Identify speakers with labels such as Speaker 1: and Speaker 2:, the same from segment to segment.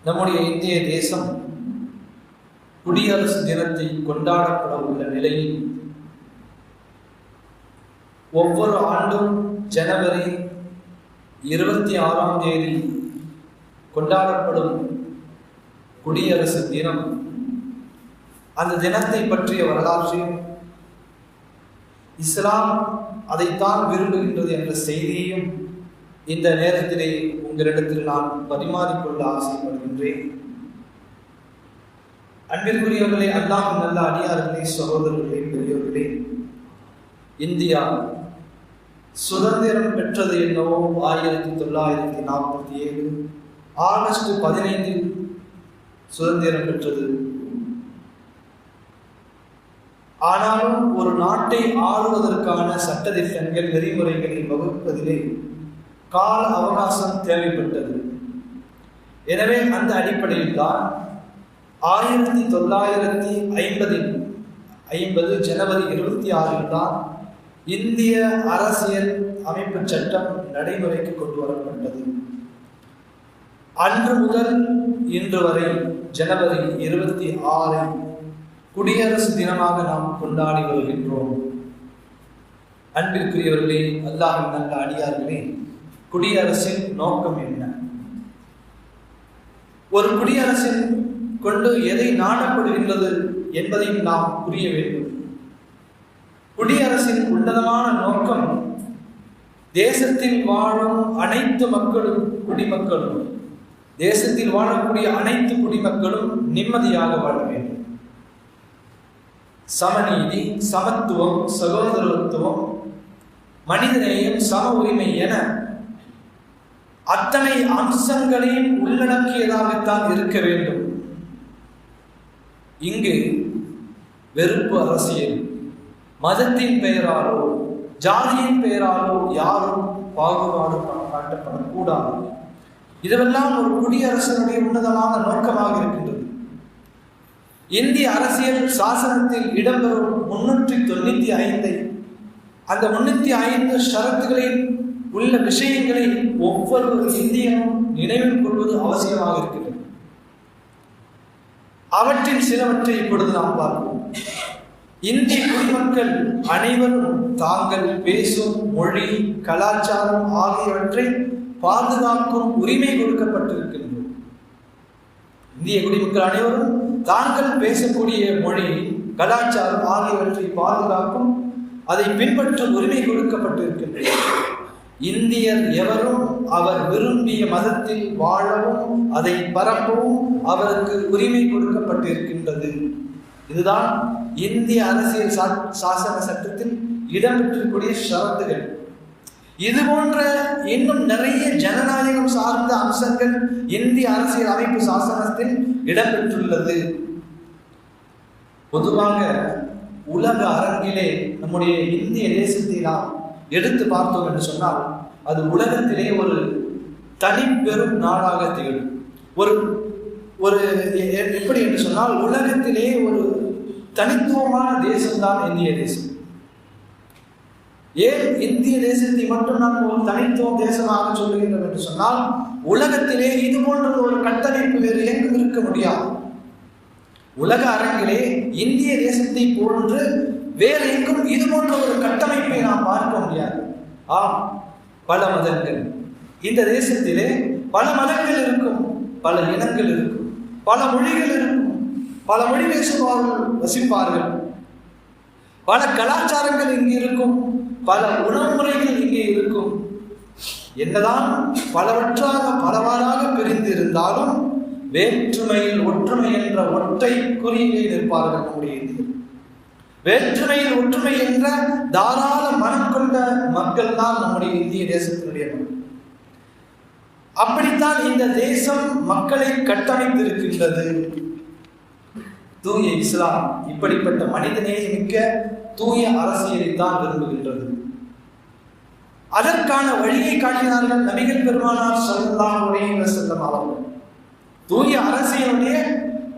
Speaker 1: நம்முடைய இந்திய தேசம் குடியரசு தினத்தை கொண்டாடப்பட உள்ள நிலையில் ஒவ்வொரு ஆண்டும் ஜனவரி 26ஆம் தேதி கொண்டாடப்படும் குடியரசு தினம், அந்த தினத்தை பற்றிய வரலாற்றையும் இஸ்லாம் அதைத்தான் விரும்புகின்றது என்ற செய்தியையும் இந்த நேரத்திலே உங்களிடத்தில் நான் பரிமாறிக்கொள்ள ஆசைப்படுகின்றேன். அன்பிற்குரியவர்களே, அல்லாஹ்வின் நல்ல அடியார்களே, சகோதரர்களே, பெரியவர்களே, இந்தியா சுதந்திரம் பெற்றது என்னவோ 1947 ஆகஸ்ட் 15 சுதந்திரம் பெற்றது. ஆனாலும் ஒரு நாட்டை ஆளுவதற்கான சட்டதிட்டங்கள், நெறிமுறைகளை வகுப்பதிலே கால அவகாசம் தேவைப்பட்டது. எனவே அந்த அடிப்படையில் தான் 1950 ஜனவரி 26 தான் இந்திய அரசியல் அமைப்பு சட்டம் நடைமுறைக்கு கொண்டு வரப்பட்டது. அன்று முதல் இன்று வரை ஜனவரி 26 குடியரசு தினமாக நாம் கொண்டாடி வருகின்றோம். அன்பிற்குரியவர்களே, அல்லாஹ்வின் நல்ல அடியார்களே, குடியரசின் நோக்கம் என்ன? ஒரு குடியரசின் கொண்டு எதை நாடப்படுகின்றது என்பதையும் நாம் புரிய வேண்டும். குடியரசின் உன்னதமான நோக்கம் தேசத்தில் வாழும் அனைத்து மக்களும், குடிமக்களும், தேசத்தில் வாழக்கூடிய அனைத்து குடிமக்களும் நிம்மதியாக வாழ வேண்டும். சமநீதி, சமத்துவம், சகோதரத்துவம், மனிதநேயம், சம உரிமை என அத்தனை அம்சங்களையும் உள்ளடக்கியதாகத்தான் இருக்க வேண்டும். இங்கு வெறுப்பு அரசியல், மதத்தின் பெயராலோ ஜாதியின் பெயராலோ யாரும் பாகுபாடு காட்டப்படக்கூடாது. இதுவெல்லாம் ஒரு குடியரசனுடைய உன்னதமான நோக்கமாக இருக்கின்றது. இந்திய அரசியல் சாசனத்தில் இடம்பெறும் 395 அந்த 305 ஷரத்துகளில் உள்ள விஷயங்களை ஒவ்வொரு இந்தியனும் நினைவில் கொள்வது அவசியமாக இருக்கிறது. அவற்றில் சிலவற்றை இப்பொழுது நாம் பார்ப்போம். இந்திய குடிமக்கள் அனைவரும் தாங்கள் பேசும் மொழி, கலாச்சாரம் ஆகியவற்றை பாதுகாக்கும் உரிமை கொடுக்கப்பட்டிருக்கின்றது. இந்திய குடிமக்கள் அனைவரும் தாங்கள் பேசக்கூடிய மொழி, கலாச்சாரம் ஆகியவற்றை பாதுகாக்கும், அதை பின்பற்றும் உரிமை கொடுக்கப்பட்டிருக்கின்றது. இந்தியர் எவரும் அவர் விரும்பிய மதத்தில் வாழவும் அதை பரப்பவும் அவருக்கு உரிமை கொடுக்கப்பட்டிருக்கின்றது. இதுதான் இந்திய அரசியல் சாசன சட்டத்தில் இடம்பெற்றிருக்கூடிய ஷரத்துகள். இது போன்ற இன்னும் நிறைய ஜனநாயகம் சார்ந்த அம்சங்கள் இந்திய அரசியல் அமைப்பு சாசனத்தில் இடம்பெற்றுள்ளது. பொதுவாக உலக அரங்கிலே நம்முடைய இந்திய தேசத்தை நாம் எடுத்து பார்த்தோம் என்று சொன்னால் அது உலகத்திலே ஒரு தனி பெரும் நாடாக திகழும். ஒரு எப்படி என்று சொன்னால் உலகத்திலே ஒரு தனித்துவமான தேசம்தான் இந்திய தேசம். ஏன் இந்திய தேசத்தை மட்டும் நாம் ஒரு தனித்துவ தேசமாக சொல்லுகின்றோம் என்று சொன்னால் உலகத்திலே இது போன்ற ஒரு கட்டமைப்பு வேறு எங்கும் இருக்க முடியாது. உலக அரங்கிலே இந்திய தேசத்தை போன்று வேறு எங்கும் இது போன்ற ஒரு கட்டமைப்பை நாம் பார்க்க முடியாது. பல மதங்கள் இந்த தேசத்திலே, பல மதங்கள் இருக்கும், பல இனங்கள் இருக்கும், பல மொழிகள் இருக்கும், பல மொழி பேசுபவர்கள் வசிப்பார்கள், பல கலாச்சாரங்கள் இங்கே இருக்கும், பல உணவு முறைகள் இங்கே இருக்கும். என்னதான் பலவற்றாக பலவாறாக பிரிந்திருந்தாலும் வேற்றுமையில் ஒற்றுமை என்ற ஒற்றை குறியிலே நிற்பார்கள் நம்முடைய இந்தியர். வேற்றுமையில் ஒற்றுமை என்ற தாராள மனம் கொண்ட மக்கள் தான் நம்முடைய இந்திய தேசத்தினுடைய மக்கள். அப்படித்தான் இந்த தேசம் மக்களை கட்டமைத்திருக்கின்றது. தூய இஸ்லாம் இப்படிப்பட்ட மனிதநேய மிக்க தூய அரசியலை தான் விரும்புகின்றது. அதற்கான வழியை காட்டினார்கள் நபிகள் பெருமானார் ஸல்லல்லாஹு அலைஹி வஸல்லம் அவர்கள். தூய அரசியலுடைய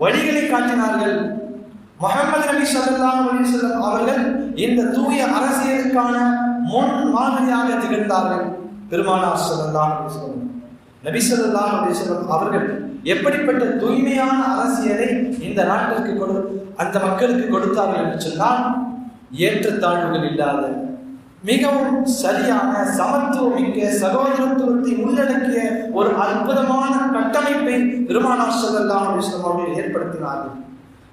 Speaker 1: வழிகளை காட்டினார்கள். முஹம்மது நபி ஸல்லல்லாஹு அலைஹி வஸல்லம் அவர்கள் இந்த தூய அரசியலுக்கான முன் மாதிரியாக திகழ்ந்தார்கள். பெருமானார் ஸல்லல்லாஹு அலைஹி வஸல்லம் நபி ஸல்லல்லாஹு அலைஹி வஸல்லம் அவர்கள் எப்படிப்பட்ட தூய்மையான அரசியலை இந்த நாட்டிற்கு அந்த மக்களுக்கு கொடுத்தார்கள் என்று சொன்னால், ஏற்றத்தாழ்வுகள் இல்லாத மிகவும் சரியான சமத்துவமிக்க சகோதரத்துவத்தை உள்ளடக்கிய ஒரு அற்புதமான கட்டமைப்பை பெருமானார் ஸல்லல்லாஹு அலைஹி வஸல்லம் அவர்கள் ஏற்படுத்தினார்கள்.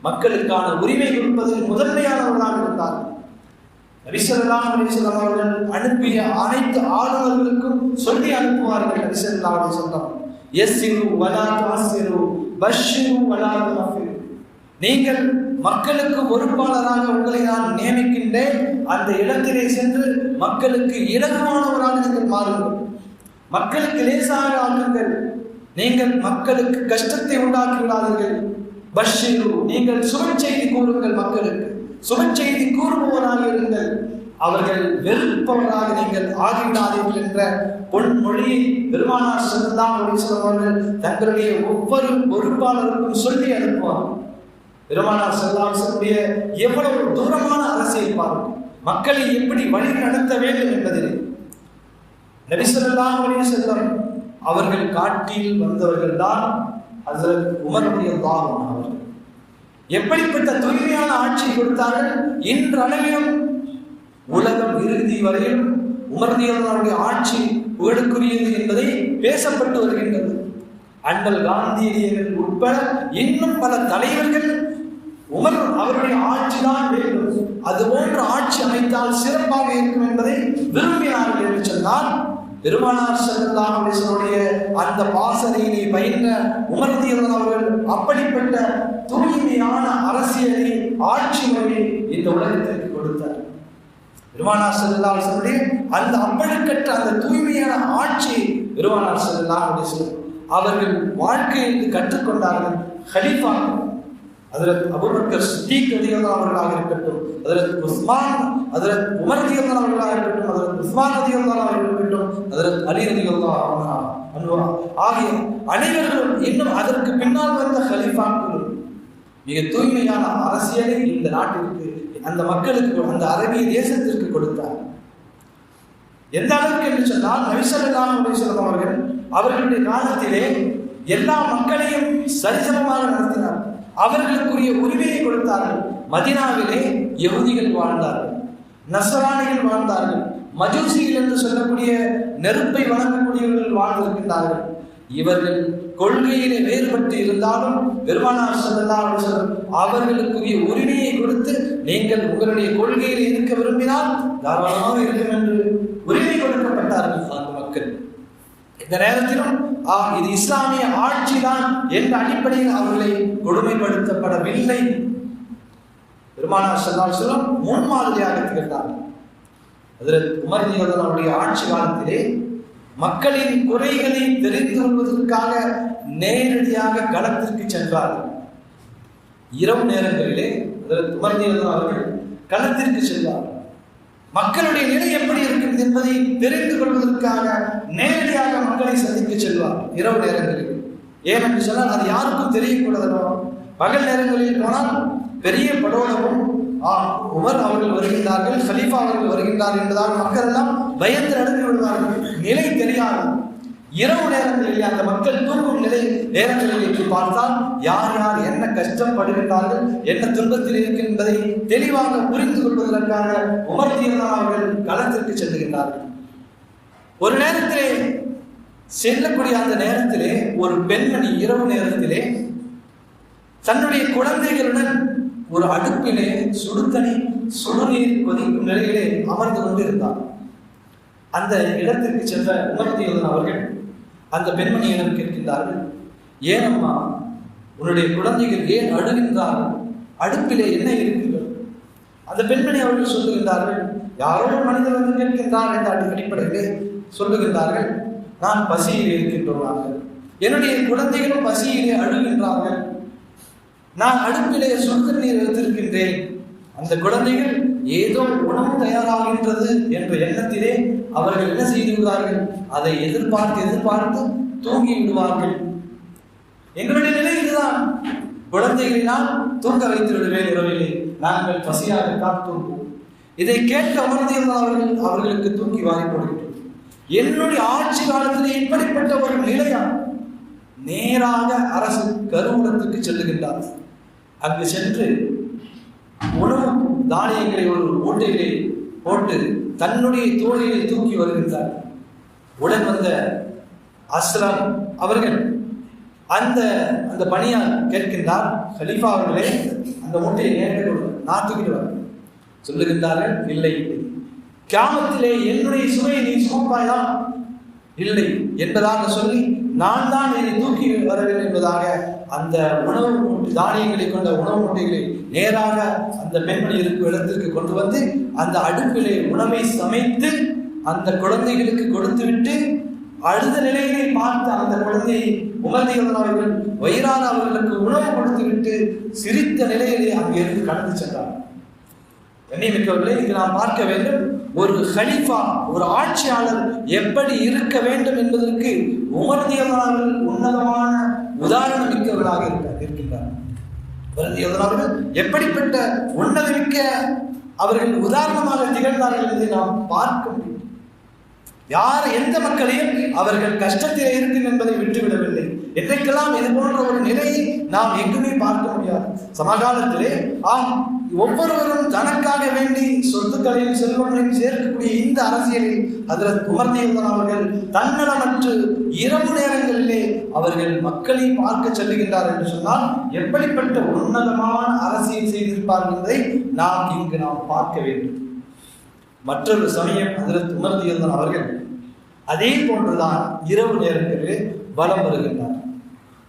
Speaker 1: மக்களுக்கான உரிமை கொடுப்பதில் முதன்மையானவர்களாக இருந்தார்கள். நபி ஸல்லல்லாஹு அலைஹி வஸல்லம் அவர்கள் அனுப்பிய அனைத்து ஆளுநர்களுக்கும் சொல்லி அனுப்புவார்கள். நபி ஸல்லல்லாஹு அலைஹி வஸல்லம் யஸ்ஸிரு வலா துஅஸ்ஸிரு பஷ்ஷிரு வலா துனஃபிரு, நீங்கள் மக்களுக்கு பொறுப்பாளராக உங்களை நான் நியமிக்கின்றேன். அந்த இடத்திலே சென்று மக்களுக்கு இலகுவானவராக நீங்கள் மாறுங்கள், மக்களுக்கு லேசாக ஆக்குங்கள், நீங்கள் மக்களுக்கு கஷ்டத்தை உண்டாக்கி விடாதீர்கள். பஷ்ஷிரு, நீங்கள் சுப செய்தி கூறுங்கள், மக்களுக்கு சுப செய்தி கூறுபவராக இருங்கள், அவர்கள் வெறுப்பவராக நீங்கள் ஆகிவிடாதீர்கள் என்ற பொன்மொழியை பெருமானார் ஸல்லல்லாஹு அலைஹி வஸல்லம் அவர்கள் தங்களுடைய ஒவ்வொரு பொறுப்பாளருக்கும் சொல்லி அனுப்புவார். பெருமானார் ஸல்லல்லாஹு அலைஹி வஸல்லம் எவ்வளவு தூரமான அரசியல் பாருங்கள், மக்களை எப்படி வழி நடத்த வேண்டும் என்பதில் நபி ஸல்லல்லாஹு அலைஹி வஸல்லம் அவர்கள் காட்டில் வந்தவர்கள் தான் ஹஜ்ரத் உமர் ரலியல்லாஹு அன்ஹு அவர்கள். எப்படிப்பட்ட தூய்மையான ஆட்சி கொடுத்தார்கள். இன்றளவிலும் உலகம் இறுதி வரையில் உமர் ரலியல்லாஹு அன்ஹுடைய ஆட்சி புகழுக்குரியது என்பதை பேசப்பட்டு வருகின்றது. அண்ணல் காந்தியடிகள் உட்பட இன்னும் பல தலைவர்கள் உமர் அவருடைய ஆட்சிதான் வேண்டும், அது போன்ற ஆட்சி அமைத்தால் சிறப்பாக இருக்கும் என்பதை விரும்பினார்கள் என்று சொன்னால், பெருமானார் ஸல்லல்லாஹு அலைஹி வஸல்லம் அந்த பாசறையிலே பயின்ற உமர் ரலியல்லாஹு அவர்கள் அப்படிப்பட்ட தூய்மையான அரசியலை ஆட்சி முறையை இந்த உலகத்திற்கு கொடுத்தார். பெருமானார் ஸல்லல்லாஹு அலைஹி வஸல்லம் அந்த அப்பழுக்கற்ற அந்த தூய்மையான ஆட்சியை பெருமானார் ஸல்லல்லாஹு அலைஹி வஸல்லம் அவர்கள் வாழ்க்கையில் கற்றுக்கொண்டார்கள். ஹலீஃபா ஹஜ்ரத் அபூபக்கர் சித்தீக் ரலியல்லாஹு அவர்களாக இருக்கட்டும், ஹஜ்ரத் உஸ்மான், ஹஜ்ரத் உமர் ரலியல்லாஹு அவர்களாக இருக்கட்டும், ஹஜ்ரத் உஸ்மான் ரலியல்லாஹு அவர்களாக இருக்கட்டும், ஹஜ்ரத் அலி ரலியல்லாஹு அன்ஹு ஆகிய அனைவரும் இன்னும் அதற்கு பின்னால் வந்த ஹலீஃபாக்கள் மிக தூய்மையான அரசியலை இந்த நாட்டிற்கு, அந்த மக்களுக்கு, அந்த அரபிய தேசத்திற்கு கொடுத்தார். எந்த அளவுக்கு என்று சொன்னால், நபி ஸல்லல்லாஹு அலைஹி வஸல்லம் அவர்கள் அவர்களுடைய காலத்திலே எல்லா மக்களையும் சரிசமமாக நடத்தினார். அவர்களுக்குரிய உரிமையை கொடுத்தார்கள். மதீனாவிலே யஹூதிகள் வாழ்ந்தார்கள், நஸ்ரானிகள் வாழ்ந்தார்கள், மஜூசிகள் என்று சொல்லக்கூடிய நெருப்பை வணங்கக்கூடியவர்கள் வாழ்ந்திருக்கின்றார்கள். இவர்கள் கொள்கையிலே வேறுபட்டு இருந்தாலும் பெருமானார் ஸல்லல்லாஹு அலைஹி வஸல்லம் அவர்களுக்குரிய உரிமையை கொடுத்து, நீங்கள் உங்களுடைய கொள்கையில் இருக்க விரும்பினால் தாராளமாக இருக்கும் என்று உரிமை கொடுக்கப்பட்டார்கள் அந்த மக்கள். இந்த நேரத்திலும் இது இஸ்லாமிய ஆட்சிதான் என்ற அடிப்படையில் அவர்களை கொடுமைப்படுத்தப்படவில்லை. பெருமானார் ஸல்லல்லாஹு அலைஹி வஸல்லம் முன்மாதிரியாக திகழ்ந்தார்கள். ஹஜ்ரத் உமர் ரலியல்லாஹு அவருடைய ஆட்சி காலத்திலே மக்களின் குறைகளை தெரிந்து கொள்வதற்காக நேரடியாக களத்திற்கு சென்றார்கள். இரவு நேரங்களிலே ஹஜ்ரத் உமர் ரலியல்லாஹு அவர்கள் களத்திற்கு சென்றார்கள். மக்களுடைய நிலை எப்படி இருக்கிறது என்பதை தெரிந்து கொள்வதற்காக நேரடியாக மக்களை சந்திக்க செல்வார் இரவு நேரங்களில். ஏனென்று சொன்னால் அது யாருக்கும் தெரியக்கூடாதோ. பகல் நேரங்களில் போனால் பெரிய படோடமும் உமர் அவர்கள் வருகின்றார்கள், ஹலீஃபா அவர்கள் வருகின்றார்கள் என்பதால் மக்கள் எல்லாம் பயந்து நடந்து விடுவார்கள், நிலை தெரியாது. இரவு நேரங்களில் அந்த மக்கள் தூங்கும் நிலை நேரங்களில் பார்த்தால் யார் யார் என்ன கஷ்டப்படுகின்றார்கள், என்ன துன்பத்தில் இருக்கின்றதை தெளிவாக புரிந்து கொள்வதற்காக உமர் ரலியல்லாஹு அவர்கள் களத்திற்கு செல்லுகின்றார்கள். ஒரு நேரத்திலே செல்லக்கூடிய அந்த நேரத்திலே ஒரு பெண்மணி இரவு நேரத்திலே தன்னுடைய குழந்தைகளுடன் ஒரு அடுப்பிலே சுடுநீர் கொதிக்கும் நிலையிலே அமர்ந்து கொண்டு இருந்தார். அந்த இடத்திற்கு சென்ற உமர் ரலியல்லாஹு அவர்கள் அந்த பெண்மணியிடம் கேட்கின்றார்கள், ஏனம்மா உன்னுடைய குழந்தைகள் ஏன் அழுகின்றார்கள், அடுப்பிலே என்ன இருக்கிறது? அந்த பெண்மணி அவர்கள் சொல்லுகின்றார்கள், யாரோ மனிதர் வந்து கேட்கின்றார் என்ற அடிப்படையிலே சொல்லுகின்றார்கள், நான் பசியில் இருக்கின்றோம், என்னுடைய குழந்தைகளும் பசியிலே அழுகின்றார்கள், நான் அடுப்பிலே சுடுநீர் எடுத்திருக்கின்றேன், அந்த குழந்தைகள் ஏதோ உணவு தயாராகின்றது என்ற எண்ணத்திலே அவர்கள் என்ன செய்து விடுவார்கள், அதை எதிர்பார்த்து தூங்கி விடுவார்கள். எங்களுடைய நிலை இதுதான். குழந்தைகளினால் தூங்க வைத்து விடுவேன் இரவிலே, நாங்கள் பசியாகத்தான் தூங்குவோம். இதை கேட்க அமர்ந்திருந்தால் அவர்களுக்கு தூக்கி வாரி போடுகின்றோம். என்னுடைய ஆட்சி காலத்திலே இப்படிப்பட்ட ஒரு நிலையா நேராக அரசு கருவூலத்துக்கு செல்லுகின்றார். அங்கு சென்று உணவு தானியங்களை ஒரு மூட்டையிலே போட்டு தன்னுடைய தோளிலே தூக்கி வருகின்றார். உடன் வந்த அஸ்லம் அவர்கள் அந்த அந்த பணியார் கேட்கின்றார், கலீஃபா அவர்களே, அந்த மூட்டையை நேரே கொடுங்க, நான் தூக்கிட்டு வரேன். சொல்லுகின்றார்கள், இல்லை இல்லை, கியாமத்திலே என்னுடைய சுமையை நீ சுமப்பாயா? இல்லை என்பதாக சொல்லி, நான் தான் என்னை தூக்கி வரவில்லை என்பதாக அந்த உணவு மூட்டை தானியங்களை கொண்ட உணவு மூட்டைகளை நேராக அந்த பெண்மணி இருக்கும் இடத்திற்கு கொண்டு வந்து அந்த அடுப்பிலே உணவை சமைத்து அந்த குழந்தைகளுக்கு கொடுத்துவிட்டு, அழுத நிலையிலே பார்த்த அந்த குழந்தையை அவர்கள் வயிறான அவர்களுக்கு உணவு கொடுத்துவிட்டு சிரித்த நிலையிலே அங்கிருந்து கடந்து சென்றார். கண்ணியமிக்கவர்களே, இங்கு நாம் பார்க்க வேண்டும், ஒரு கலீஃபா, ஒரு ஆட்சியாளர் எப்படி இருக்க வேண்டும் என்பதற்கு உமர் ரலியல்லாஹு அன்ஹு உன்னதமான உதாரணம் மிக்கவர்களாக இருக்கின்றார். அவர்கள் எப்படிப்பட்ட உன்னதமிக்க அவர்கள் உதாரணமாக திகழ்ந்தார்கள் என்பதை நாம் பார்க்க முடியும். யார் எந்த மக்களையும் அவர்கள் கஷ்டத்தில் இருக்கும் என்பதை விட்டுவிடவில்லை. என்றைக்கெல்லாம் இது போன்ற ஒரு நிலையை நாம் எங்குமே பார்க்க முடியாது. சமகாலத்திலே ஒவ்வொருவரும் தனக்காக வேண்டி சொத்துக்களையும் செல்வங்களையும் சேர்க்கக்கூடிய இந்த அரசியலில் ஹஜ்ரத் உமர் ரலியல்லாஹு அவர்கள் தன்னலமற்று இரவு நேரங்களிலே அவர்கள் மக்களை பார்க்க செல்லுகின்றார் என்று சொன்னால் எப்படிப்பட்ட உன்னதமான அரசியல் செய்திருப்பார்கள் என்பதை நாம் பார்க்க வேண்டும். மற்றொரு சமயம் ஹஜ்ரத் உமர் ரலியல்லாஹு அவர்கள் அதே போன்றுதான் இரவு நேரங்களிலே வலம் வருகின்றார்.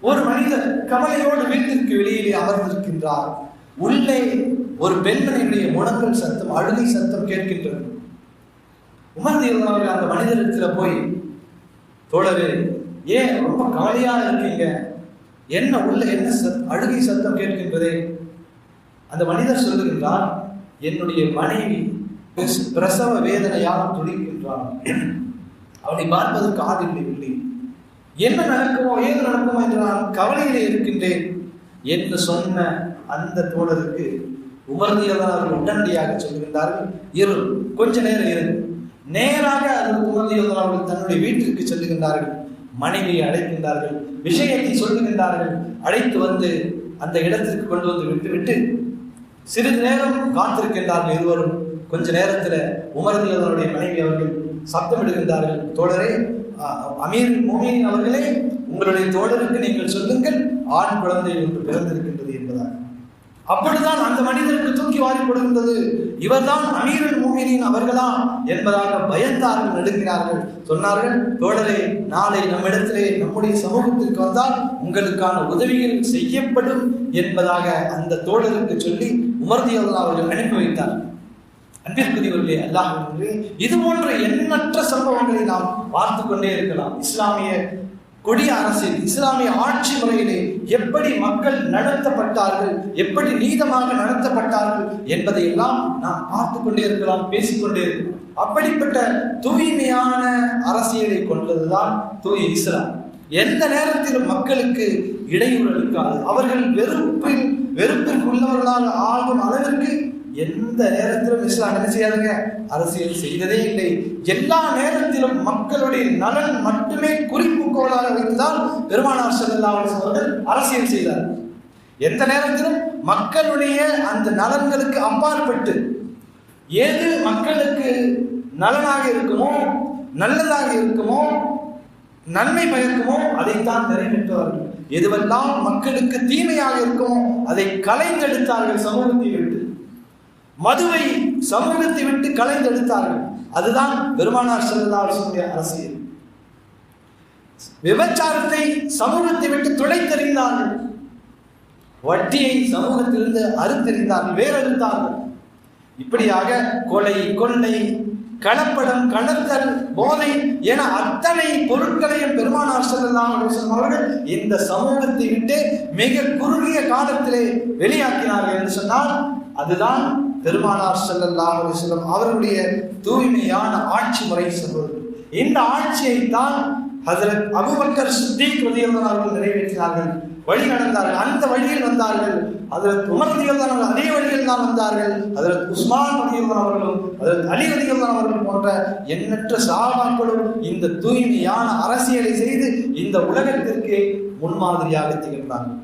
Speaker 1: ஒரு மனிதர் கவலையோடு வீட்டிற்கு வெளியிலே அமர்ந்திருக்கின்றார். உள்ளே ஒரு பெண்மணியுடைய முழங்கல் சத்தம், அழுகை சத்தம் கேட்கின்றது. உமர் ரலியல்லாஹு அவர்கள் அந்த மனிதரிடத்தில் போய், தோழரே, ஏன் ரொம்ப கவலையா இருக்கீங்க? என்ன உள்ள என்ன அழுகை சத்தம் கேட்கின்றதே? அந்த மனிதர் சொல்லுகின்றார், என்னுடைய மனைவி பிரசவ வேதனையால் துடிக்கின்றான், அவனை பார்ப்பதற்கு ஆதில்லை இல்லை, என்ன நடக்குமோ ஏது நடக்குமோ என்று நான் கவலையிலே இருக்கின்றேன் என்று சொன்ன அந்த தோழருக்கு உமர் ரலியல்லாஹு அவர்கள் உடனடியாக சொல்லுகின்றார்கள், கொஞ்ச நேரம் இரு. நேராக உமர் ரலியல்லாஹு அவர்கள் தன்னுடைய வீட்டிற்கு செல்லுகின்றார்கள். மனைவியை அழைக்கின்றார்கள், விஷயத்தை சொல்லுகின்றார்கள். அழைத்து வந்து அந்த இடத்திற்கு கொண்டு வந்து விட்டுவிட்டு சிறிது நேரம் காத்திருக்கின்றார்கள் இருவரும். கொஞ்ச நேரத்தில் உமர் ரலியல்லாஹு அவருடைய மனைவி அவர்கள் சப்தமிடுகின்றார்கள், தோழரே, அமீர் மோமினின் அவர்களே, உங்களுடைய தோழருக்கு நீங்கள் சொல்லுங்கள், ஆண் குழந்தை ஒன்று பிறந்திருக்கின்றது என்பதாக. அப்படித்தான் அந்த மனிதருக்கு தூக்கி வாரி கொடுக்கின்றது, இவர்தான் அமீருல் மோமினின் அவர்களா என்பதாக பயந்தார்கள், நடுங்கினார்கள். சொன்னார்கள், தோழரே, நாளை நம்மிடத்திலே நம்முடைய சமூகத்திற்கு வந்தால் உங்களுக்கான உதவிகள் செய்யப்படும் என்பதாக அந்த தோழருக்கு சொல்லி உமர் ரலியல்லாஹு அவர்கள் அனுப்பி வைத்தார். அன்பிற்குரியவர்களே, அல்லாஹ்வின் இது போன்ற எண்ணற்ற சம்பவங்களை நாம் பார்த்து கொண்டே இருக்கலாம். இஸ்லாமிய கொடிய அரசியல், இஸ்லாமிய ஆட்சி முறையிலே எப்படி மக்கள் நடத்தப்பட்டார்கள், எப்படி நீதமாக நடத்தப்பட்டார்கள் என்பதை எல்லாம் நாம் பார்த்து கொண்டே இருக்கலாம், பேசிக்கொண்டே இருக்கலாம். அப்படிப்பட்ட தூய்மையான அரசியலை கொண்டதுதான் தூய இஸ்லாம். எந்த நேரத்திலும் மக்களுக்கு இடையூறு அளிக்காது. அவர்கள் வெறுப்பிற்கு உள்ளவர்களாக ஆகும் அளவிற்கு எந்த நேரத்திலும் இஸ்லாம் என்ன செய்யாதுங்க, அரசியல் செய்ததே இல்லை. எல்லா நேரத்திலும் மக்களுடைய நலன் மட்டுமே குறிப்புகோளாக வைத்துதான் பெருமானார் ஸல்லல்லாஹு அலைஹி வஸல்லம் அவர்கள் அரசியல் செய்தார். எந்த நேரத்திலும் மக்களுடைய அந்த நலன்களுக்கு அப்பாற்பட்டு எது மக்களுக்கு நலனாக இருக்குமோ, நல்லதாக இருக்குமோ, நன்மை பயக்குமோ அதைத்தான் நிறைவேற்றுவார்கள். எதுவெல்லாம் மக்களுக்கு தீமையாக இருக்குமோ அதை கலைந்தெடுத்தார்கள். சமூகத்தை விட்டு மதுவை சமூகத்தை விட்டு கலைந்தெடுத்தார்கள். அதுதான் பெருமானார் ஸல்லல்லாஹு அலைஹி வஸல்லம் அரசியல். விபச்சாரத்தை சமூகத்தை விட்டு துளைத்தெறிந்தார்கள். வட்டியை சமூகத்திலிருந்து அறுத்தெறிந்தார்கள், வேறறுத்தார்கள். இப்படியாக கொலை, கொள்ளை, கலப்படம், கடத்தல், போதை என அத்தனை பொருட்களையும் பெருமானார் ஸல்லல்லாஹு அலைஹி வஸல்லம் அவர்கள் இந்த சமூகத்தை விட்டு மிக குறுகிய காலத்திலே வெளியாக்கினார்கள் என்று சொன்னால் அதுதான் பெருமானார் ஸல்லல்லாஹு அலைஹி வஸல்லம் அவர்களுடைய தூய்மையான ஆட்சி முறை சொல்வது. இந்த ஆட்சியை தான் ஹஜ்ரத் அபூபக்கர் சித்திக் ரலியல்லாஹு அன்ஹு அவர்கள் நிறைவேற்றினார்கள், வழி நடந்தார்கள், அந்த வழியில் வந்தார்கள். ஹஜ்ரத் உமர் ரலியல்லாஹு அன்ஹு அதே வழியில் தான் வந்தார்கள். ஹஜ்ரத் உஸ்மான் ரலியல்லாஹு அவர்களும் ஹஜ்ரத் அலி ரலியல்லாஹு அவர்கள் போன்ற எண்ணற்ற சஹாபாக்களும் இந்த தூய்மையான அரசியலை செய்து இந்த உலகத்திற்கு முன்மாதிரியாக திகழ்ந்தார்கள்.